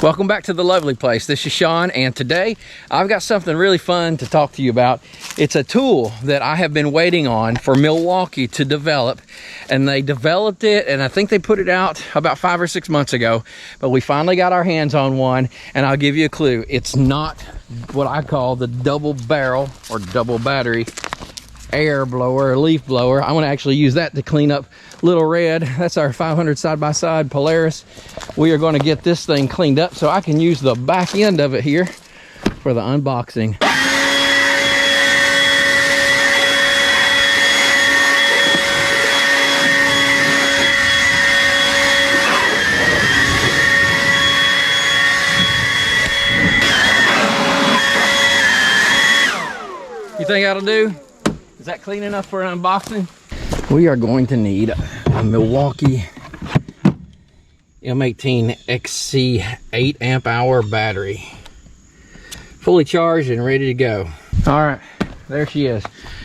Welcome back to the lovely place. This is Sean, and today I've got something really fun to talk to you about. It's a tool that I have been waiting on for Milwaukee to develop, and they developed it, and I think they put it out about 5 or 6 months ago, but we finally got our hands on one, and I'll give you a clue. It's not what I call the double barrel or double battery air blower or leaf blower. I want to actually use that to clean up Little Red. That's our 500 side-by-side Polaris. We are going to get this thing cleaned up so I can use the back end of it here for the unboxing. You think that'll do? Is that clean enough for an unboxing? We are going to need a Milwaukee M-18 XC 8 amp hour battery. Fully charged and ready to go. All right, there she is.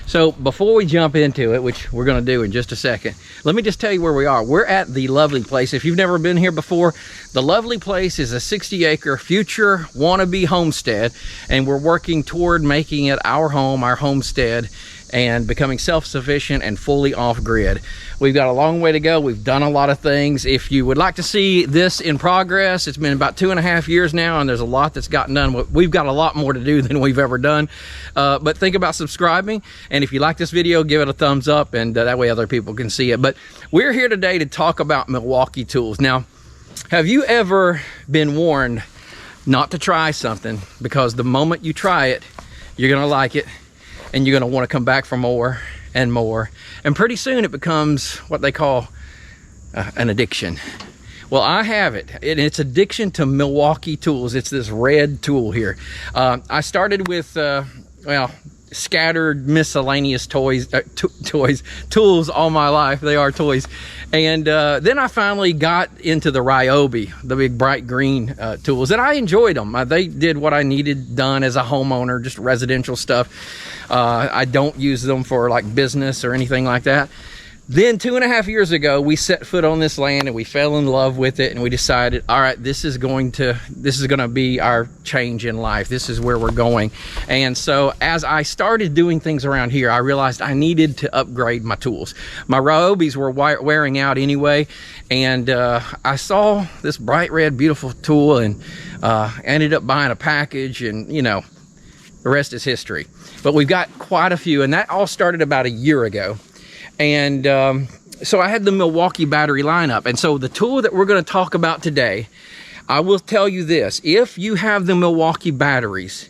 So before we jump into it, which we're gonna do in just a second, let me just tell you where we are. We're at the lovely place. If you've never been here before, the lovely place is a 60-acre future wannabe homestead, and we're working toward making it our home, our homestead, and becoming self-sufficient and fully off-grid. We've got a long way to go. We've done a lot of things. If you would like to see this in progress, it's been about 2.5 years now, and there's a lot that's gotten done. We've got a lot more to do than we've ever done, but think about subscribing, and if you like this video, give it a thumbs up, and that way other people can see it. But we're here today to talk about Milwaukee tools. Now, have you ever been warned not to try something because the moment you try it, you're gonna like it, and you're going to want to come back for more and more, and pretty soon it becomes what they call an addiction? Well, I have it, and it's addiction to Milwaukee tools. It's this red tool here. I started with well, scattered miscellaneous tools all my life. They are toys. And then I finally got into the Ryobi, the big bright green tools, and I enjoyed them. They did what I needed done as a homeowner, just residential stuff. I don't use them for like business or anything like that. Then 2.5 years ago, we set foot on this land and we fell in love with it, and we decided, all right, this is going to be our change in life. This is where we're going. And so as I started doing things around here, I realized I needed to upgrade my tools. My Ryobis were wearing out anyway, and I saw this bright red, beautiful tool, and ended up buying a package, and you know, the rest is history. But we've got quite a few, and that all started about a year ago. And so I had the Milwaukee battery lineup. And so the tool that we're going to talk about today, I will tell you this: if you have the Milwaukee batteries,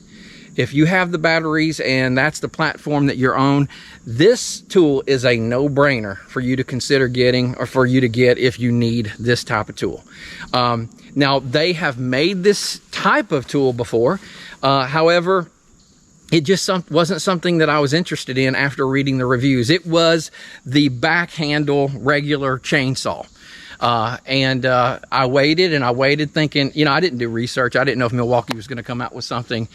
if you have the batteries and that's the platform that you're on, this tool is a no-brainer for you to consider getting, or for you to get if you need this type of tool. Now, they have made this type of tool before. However, it just wasn't something that I was interested in after reading the reviews. It was the back handle regular chainsaw. I waited and I waited thinking, you know, I didn't do research. I didn't know if Milwaukee was going to come out with something,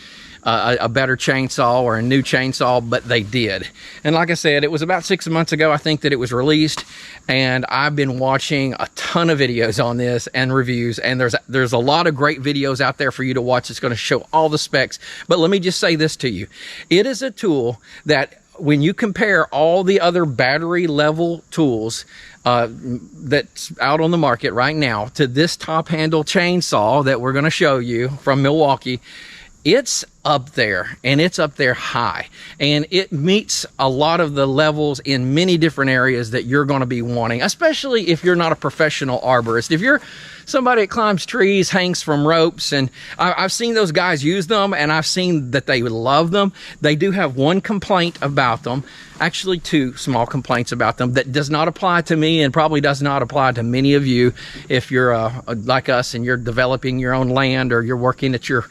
a better chainsaw or a new chainsaw, but they did. And like I said, it was about 6 months ago, I think, that it was released. And I've been watching a ton of videos on this and reviews, and there's a lot of great videos out there for you to watch. It's going to show all the specs. But let me just say this to you. It is a tool that, when you compare all the other battery level tools that's out on the market right now to this top handle chainsaw that we're going to show you from Milwaukee, it's up there, and it's up there high, and it meets a lot of the levels in many different areas that you're going to be wanting, especially if you're not a professional arborist. If you're somebody that climbs trees, hangs from ropes, and I've seen those guys use them, and I've seen that they love them. They do have one complaint about them, actually 2 small complaints about them, that does not apply to me and probably does not apply to many of you if you're like us and you're developing your own land, or you're working at your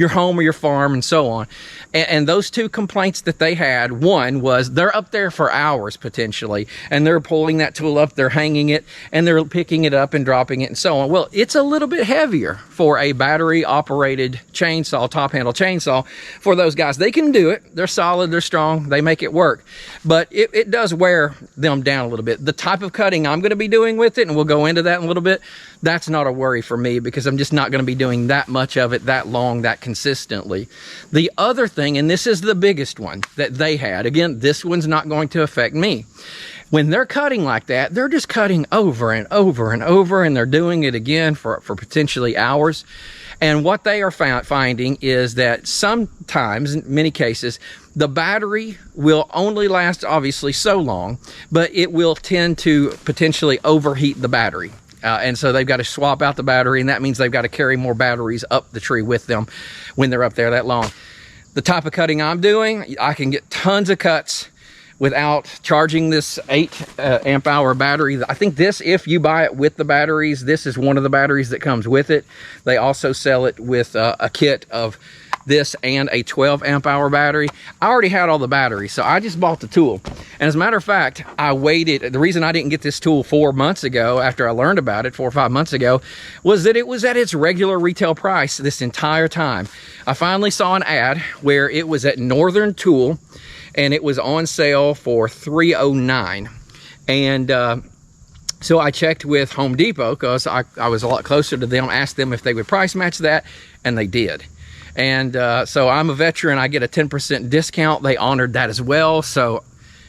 home or your farm and and so on. And those two complaints that they had, one was they're up there for hours potentially, and they're pulling that tool up, they're hanging it, and they're picking it up and dropping it and so on. Well, it's a little bit heavier for a battery operated chainsaw, top handle chainsaw. For those guys, they can do it. They're solid, they're strong, they make it work. But it does wear them down a little bit. The type of cutting I'm going to be doing with it, and we'll go into that in a little bit, that's not a worry for me because I'm just not going to be doing that much of it that long, that consistently. The other thing, and this is the biggest one that they had, again, this one's not going to affect me. When they're cutting like that, they're just cutting over and over and over, and they're doing it again for potentially hours. And what they are finding is that sometimes, in many cases, the battery will only last obviously so long, but it will tend to potentially overheat the battery. And so they've got to swap out the battery, and that means they've got to carry more batteries up the tree with them when they're up there that long. The type of cutting I'm doing, I can get tons of cuts without charging this 8 amp hour battery. I think this, if you buy it with the batteries, this is one of the batteries that comes with it. They also sell it with a kit of this and a 12 amp hour battery. I already had all the batteries, so I just bought the tool. And as a matter of fact, I waited. The reason I didn't get this tool 4 months ago, after I learned about it 4 or 5 months ago, was that it was at its regular retail price this entire time. I finally saw an ad where it was at Northern Tool, and it was on sale for $309. And so I checked with Home Depot because I was a lot closer to them, asked them if they would price match that, and they did. And so I'm a veteran, I get a 10% discount. They honored that as well. So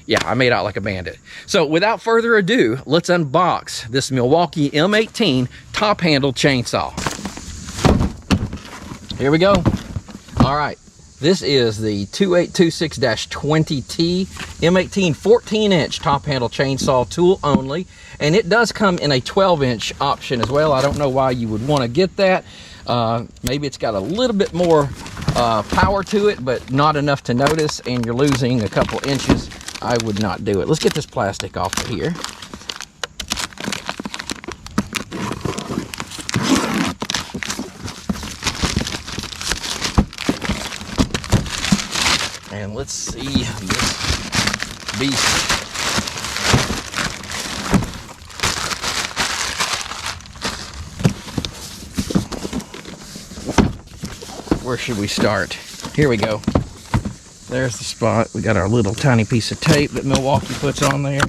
yeah, I made out like a bandit. So without further ado, let's unbox this Milwaukee M-18 top handle chainsaw. Here we go. All right, this is the 2826-20T M-18 14-inch top handle chainsaw tool only. And it does come in a 12-inch option as well. I don't know why you would want to get that. Maybe it's got a little bit more power to it, but not enough to notice, and you're losing a couple inches. I would not do it. Let's get this plastic off of here. And let's see this beast. Where should we start? Here we go. There's the spot. We got our little tiny piece of tape that Milwaukee puts on there.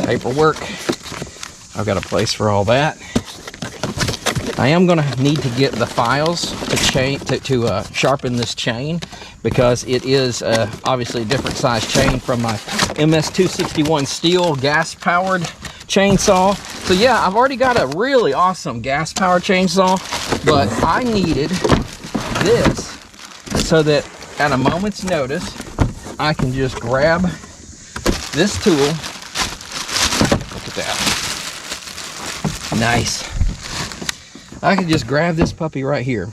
Paperwork. I've got a place for all that. I am going to need to get the files to sharpen this chain, because it is obviously a different size chain from my MS-261 steel gas-powered chainsaw. So yeah, I've already got a really awesome gas-powered chainsaw, but I needed this so that at a moment's notice, I can just grab this tool. Look at that. Nice. I can just grab this puppy right here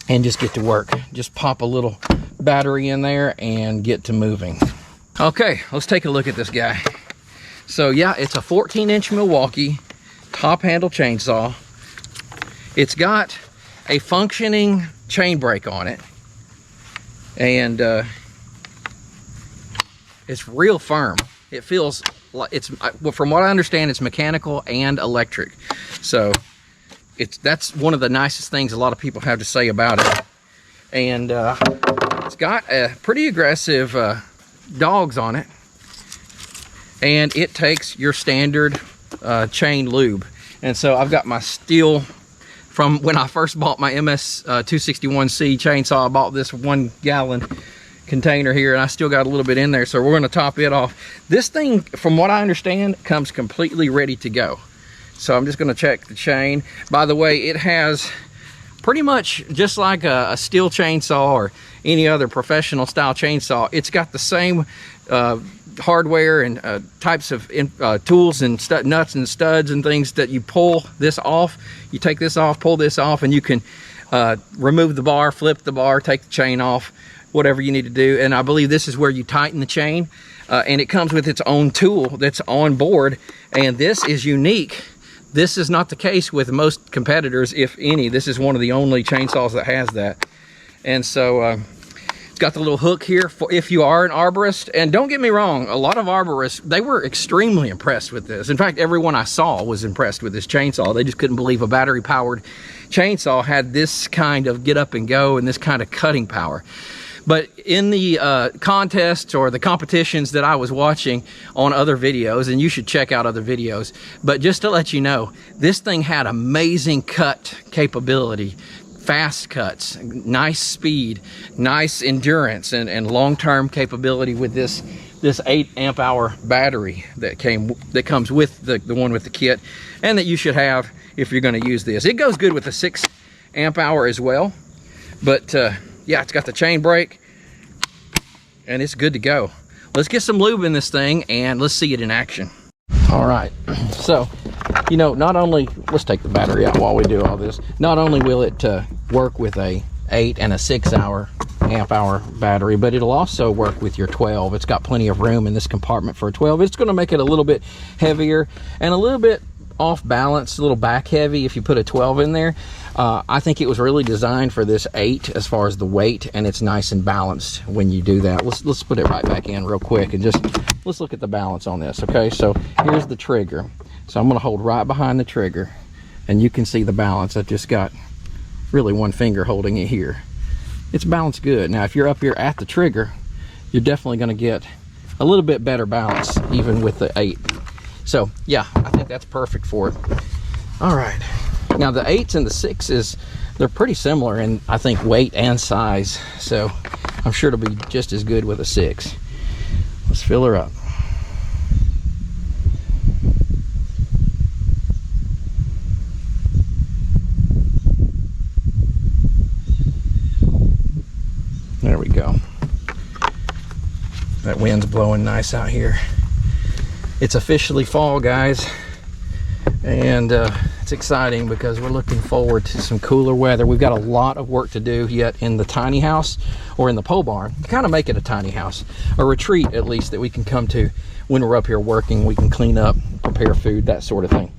and just get to work. Just pop a little battery in there and get to moving. Okay, let's take a look at this guy. So yeah, it's a 14-inch Milwaukee top handle chainsaw. It's got a functioning chain brake on it, and it's real firm. It feels like it's, from what I understand, it's mechanical and electric. So that's one of the nicest things a lot of people have to say about it. And it's got a pretty aggressive dogs on it, and it takes your standard chain lube. And so I've got my steel from when I first bought my MS-261C chainsaw. I bought this 1 gallon container here, and I still got a little bit in there, so we're going to top it off. This thing, from what I understand, comes completely ready to go. So I'm just going to check the chain. By the way, it has pretty much just like a steel chainsaw or any other professional style chainsaw. It's got the same hardware and types of tools and nuts and studs and things that you pull this off. You take this off, pull this off, and you can remove the bar, flip the bar, take the chain off, whatever you need to do. And I believe this is where you tighten the chain. and it comes with its own tool that's on board, and this is unique. This is not the case with most competitors, if any. This is one of the only chainsaws that has that. And so it's got the little hook here for if you are an arborist. And don't get me wrong, a lot of arborists, they were extremely impressed with this. In fact, everyone I saw was impressed with this chainsaw. They just couldn't believe a battery powered chainsaw had this kind of get up and go and this kind of cutting power. But in the contests or the competitions that I was watching on other videos, and you should check out other videos, but just to let you know, this thing had amazing cut capability, fast cuts, nice speed, nice endurance, and long-term capability with this 8 amp hour battery that comes with the one with the kit, and that you should have if you're going to use this. It goes good with the 6 amp hour as well, but yeah, it's got the chain brake and it's good to go. Let's get some lube in this thing and let's see it in action. All right, so, you know, not only, let's take the battery out while we do all this. Not only will it work with a 8 and a 6 amp hour battery, but it'll also work with your 12. It's got plenty of room in this compartment for a 12. It's going to make it a little bit heavier and a little bit off balance, a little back heavy if you put a 12 in there. I think it was really designed for this 8 as far as the weight, and it's nice and balanced when you do that. Let's put it right back in real quick and just let's look at the balance on this. Okay, so here's the trigger. So I'm going to hold right behind the trigger, and you can see the balance. I've just got really one finger holding it here. It's balanced good. Now if you're up here at the trigger, you're definitely going to get a little bit better balance even with the 8. So yeah, I think that's perfect for it. All right, now the 8s and the 6s, they're pretty similar in, I think, weight and size, so I'm sure it'll be just as good with a 6. Let's fill her up. There we go. That wind's blowing nice out here. It's officially fall, guys, and it's exciting because we're looking forward to some cooler weather. We've got a lot of work to do yet in the tiny house, or in the pole barn, to kind of make it a tiny house, a retreat at least that we can come to when we're up here working. We can clean up, prepare food, that sort of thing.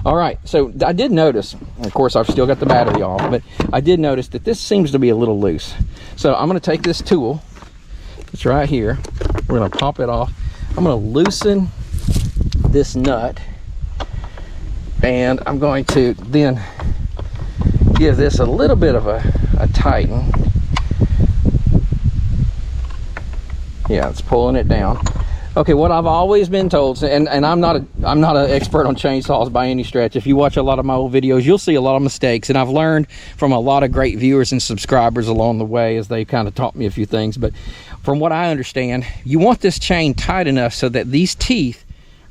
All right, so I did notice, of course I've still got the battery off, but I did notice that this seems to be a little loose. So I'm going to take this tool, it's right here, we're going to pop it off. I'm going to loosen this nut, and I'm going to then give this a little bit of a tighten. Yeah, it's pulling it down. Okay, what I've always been told, and I'm not an expert on chainsaws by any stretch. If you watch a lot of my old videos, you'll see a lot of mistakes, and I've learned from a lot of great viewers and subscribers along the way as they kind of taught me a few things. But from what I understand, you want this chain tight enough so that these teeth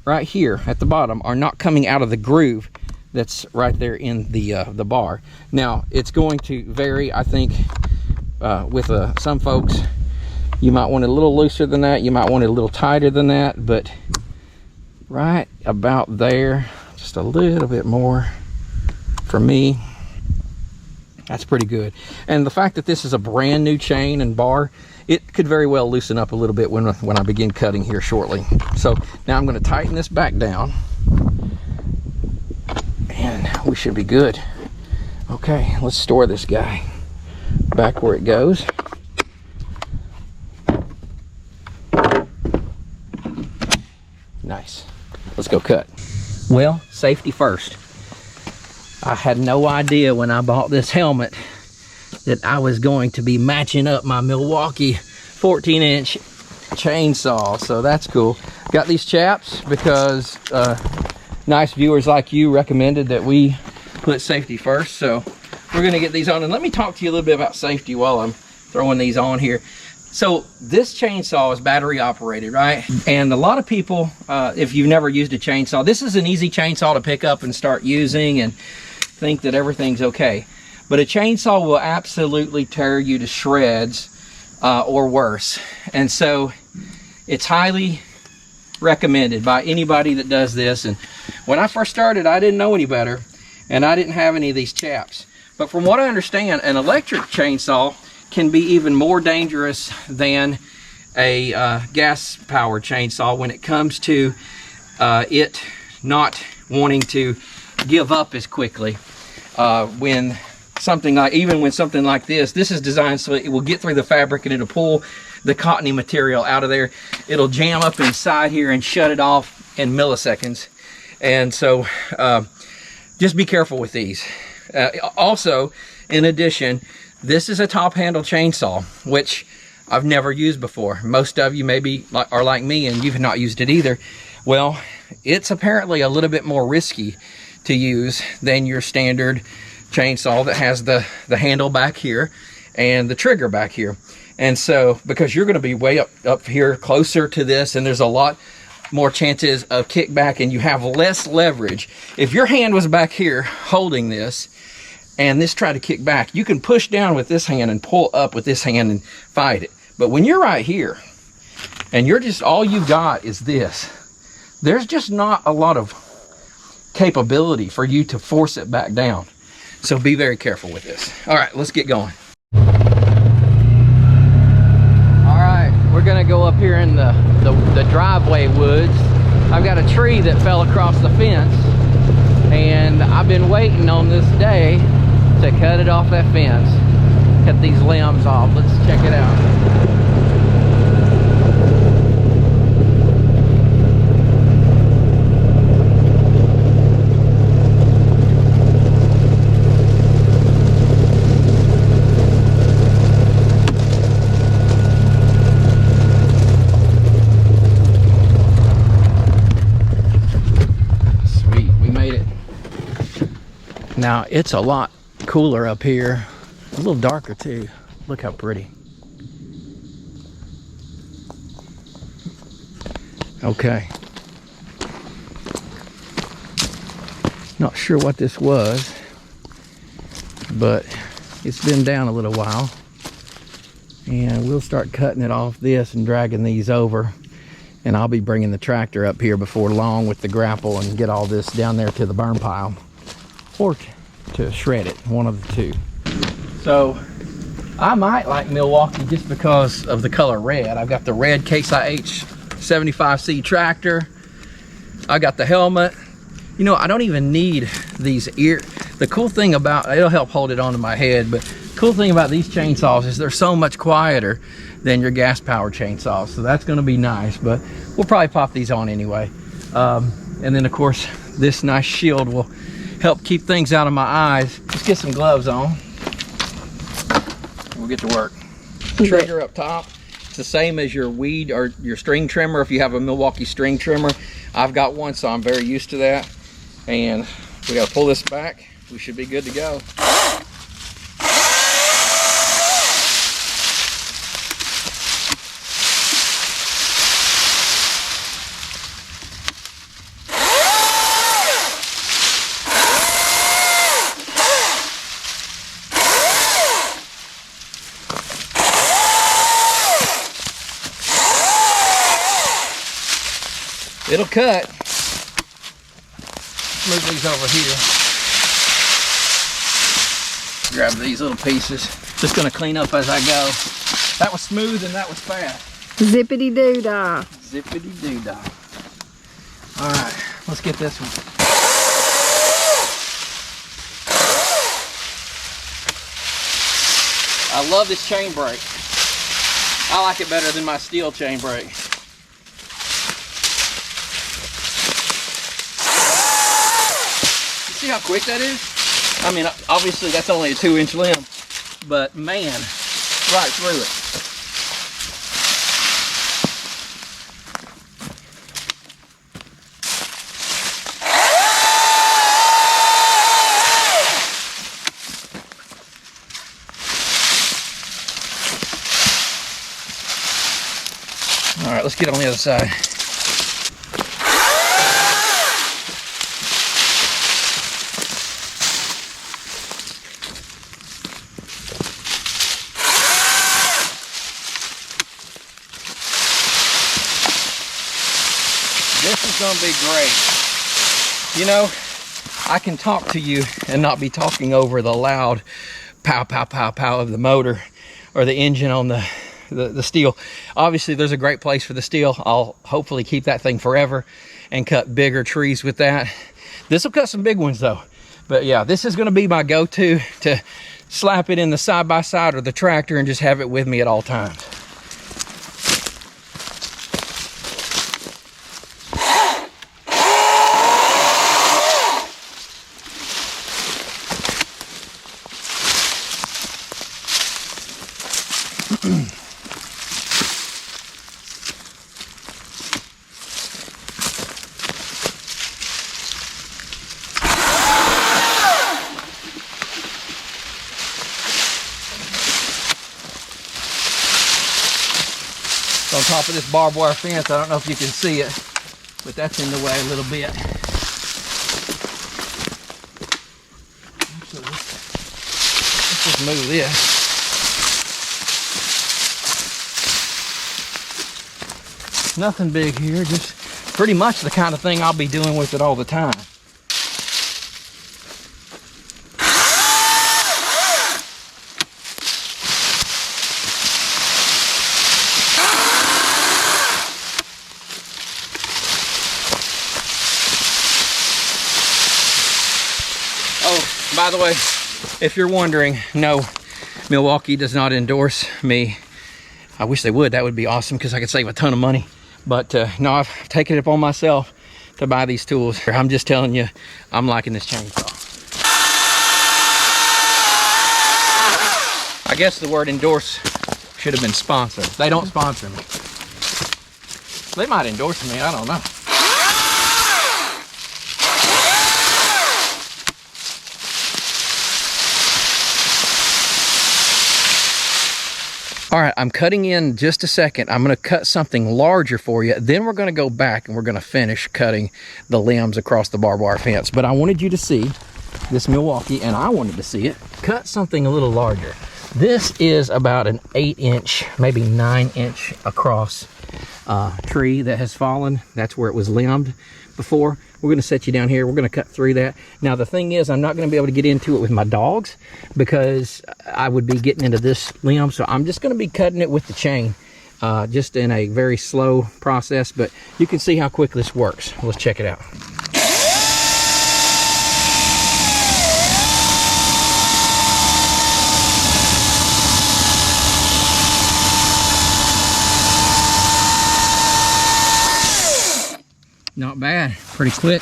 right here at the bottom are not coming out of the groove that's right there in the bar. Now it's going to vary, I think, with some folks. You might want it a little looser than that, you might want it a little tighter than that, but right about there, just a little bit more for me, that's pretty good. And the fact that this is a brand new chain and bar, it could very well loosen up a little bit when I begin cutting here shortly. So now I'm going to tighten this back down, and we should be good. Okay, let's store this guy back where it goes. Nice. Let's go cut. Well, safety first. I had no idea when I bought this helmet that I was going to be matching up my Milwaukee 14-inch chainsaw, so that's cool. Got these chaps because nice viewers like you recommended that we put safety first, so we're going to get these on. And let me talk to you a little bit about safety while I'm throwing these on here. So this chainsaw is battery operated, right? And a lot of people, if you've never used a chainsaw, this is an easy chainsaw to pick up and start using and think that everything's okay. But a chainsaw will absolutely tear you to shreds or worse. And so it's highly recommended by anybody that does this. And when I first started, I didn't know any better, and I didn't have any of these chaps. But from what I understand, an electric chainsaw can be even more dangerous than a gas powered chainsaw when it comes to it not wanting to give up as quickly. When something like this is designed so it will get through the fabric and it'll pull the cottony material out of there. It'll jam up inside here and shut it off in milliseconds. And so just be careful with these. Also, in addition, this is a top handle chainsaw, which I've never used before. Most of you maybe are like me and you've not used it either. Well, it's apparently a little bit more risky to use than your standard chainsaw that has the handle back here and the trigger back here. And so, because you're going to be way up here closer to this, and there's a lot more chances of kickback and you have less leverage. If your hand was back here holding this and this tried to kick back, you can push down with this hand and pull up with this hand and fight it. But when you're right here and you're just, all you got is this, there's just not a lot of capability for you to force it back down. So be very careful with this. All right, let's get going. All right, we're gonna go up here in the driveway woods. I've got a tree that fell across the fence and I've been waiting on this day to cut it off that fence. Cut these limbs off. Let's check it out. Now it's a lot cooler up here, a little darker too. Look how pretty. Okay. Not sure what this was, but it's been down a little while. And we'll start cutting it off this and dragging these over. And I'll be bringing the tractor up here before long with the grapple and get all this down there to the burn pile. Or to shred it, one of the two. So I might like Milwaukee just because of the color red. I've got the red Case IH 75C tractor. I got the helmet. You know, I don't even need these ear. The cool thing about, it'll help hold it onto my head, but the cool thing about these chainsaws is they're so much quieter than your gas powered chainsaws. So that's gonna be nice, but we'll probably pop these on anyway. And then of course, this nice shield will help keep things out of my eyes. Let's get some gloves on. We'll get to work. Trigger up top. It's the same as your weed or your string trimmer if you have a Milwaukee string trimmer. I've got one, so I'm very used to that. And we gotta pull this back. We should be good to go. It'll cut. Move these over here. Grab these little pieces. Just gonna clean up as I go. That was smooth and that was fast. Zippity doo dah. Zippity doo dah. All right, let's get this one. I love this chain brake. I like it better than my steel chain brake. See how quick that is? I mean, obviously that's only a 2-inch limb, but man, right through it. All right, let's get on the other side. This is gonna be great. You know, I can talk to you and not be talking over the loud pow, pow, pow, pow of the motor or the engine on the the steel. Obviously, there's a great place for the steel. I'll hopefully keep that thing forever and cut bigger trees with that. This will cut some big ones though. But yeah, this is gonna be my go-to to slap it in the side-by-side or the tractor and just have it with me at all times. On top of this barbed wire fence, I don't know if you can see it, but that's in the way a little bit. So let's just move this. Nothing big here, just pretty much the kind of thing I'll be doing with it all the time. Oh, by the way, if you're wondering, no, Milwaukee does not endorse me. I wish they would. That would be awesome because I could save a ton of money. But no, I've taken it upon myself to buy these tools. I'm just telling you, I'm liking this chainsaw. I guess the word endorse should have been sponsor. They don't sponsor me. They might endorse me, I don't know. All right, I'm cutting in just a second. I'm gonna cut something larger for you. Then we're gonna go back and we're gonna finish cutting the limbs across the barbed wire fence. But I wanted you to see this Milwaukee, and I wanted to see it, cut something a little larger. This is about an 8-inch, maybe 9-inch across tree that has fallen. That's where it was limbed before. We're gonna set you down here. We're gonna cut through that. Now the thing is, I'm not gonna be able to get into it with my dogs because I would be getting into this limb. So I'm just gonna be cutting it with the chain, just in a very slow process, but you can see how quick this works. Let's check it out. Not bad, pretty quick.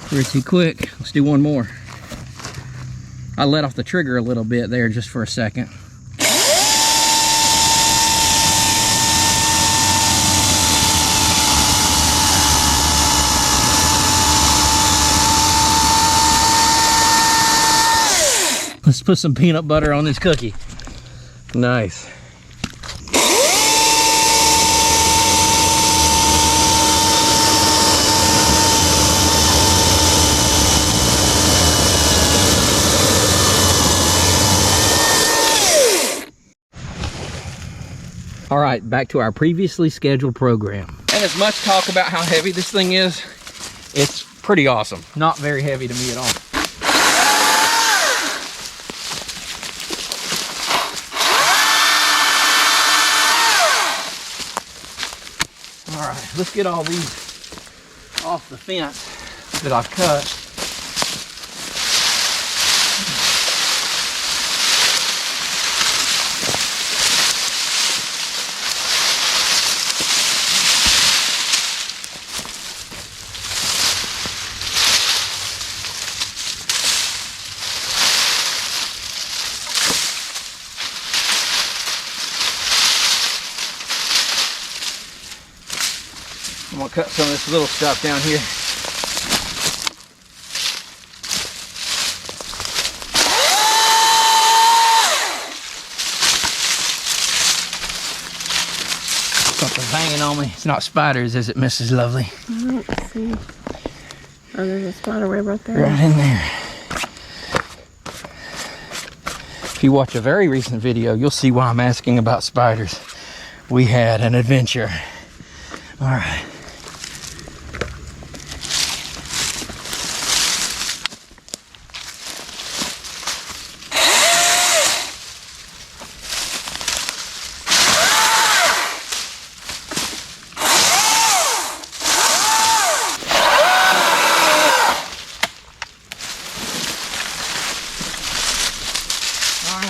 Pretty quick. Let's do one more. I let off the trigger a little bit there just for a second. Let's put some peanut butter on this cookie. Nice. All right, back to our previously scheduled program. And as much talk about how heavy this thing is, it's pretty awesome. Not very heavy to me at all. All right, let's get all these off the fence that I've cut. I'm gonna cut some of this little stuff down here. Something's hanging on me. It's not spiders, is it, Mrs. Lovely? I don't see. Oh, there's a spider web right there. Right in there. If you watch a very recent video, you'll see why I'm asking about spiders. We had an adventure. All right.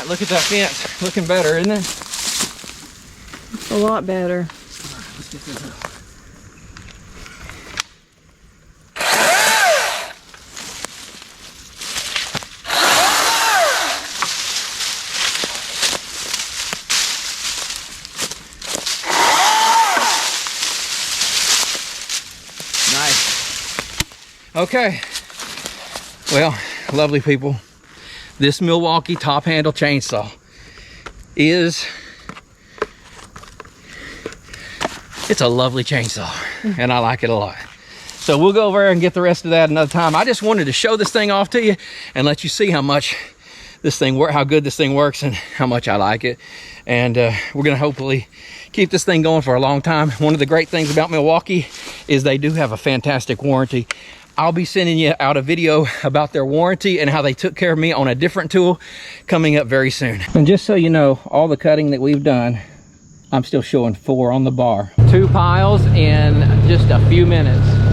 right, look at that fence. Looking better, isn't it? It's a lot better. All right, let's get this up. Nice. Okay. Well, lovely people, this Milwaukee top handle chainsaw it's a lovely chainsaw and I like it a lot. So we'll go over there and get the rest of that another time. I just wanted to show this thing off to you and let you see how much this thing how good this thing works and how much I like it. And we're gonna hopefully keep this thing going for a long time. One of the great things about Milwaukee is they do have a fantastic warranty. I'll be sending you out a video about their warranty and how they took care of me on a different tool coming up very soon. And just so you know, all the cutting that we've done, I'm still showing 4 on the bar. 2 piles in just a few minutes.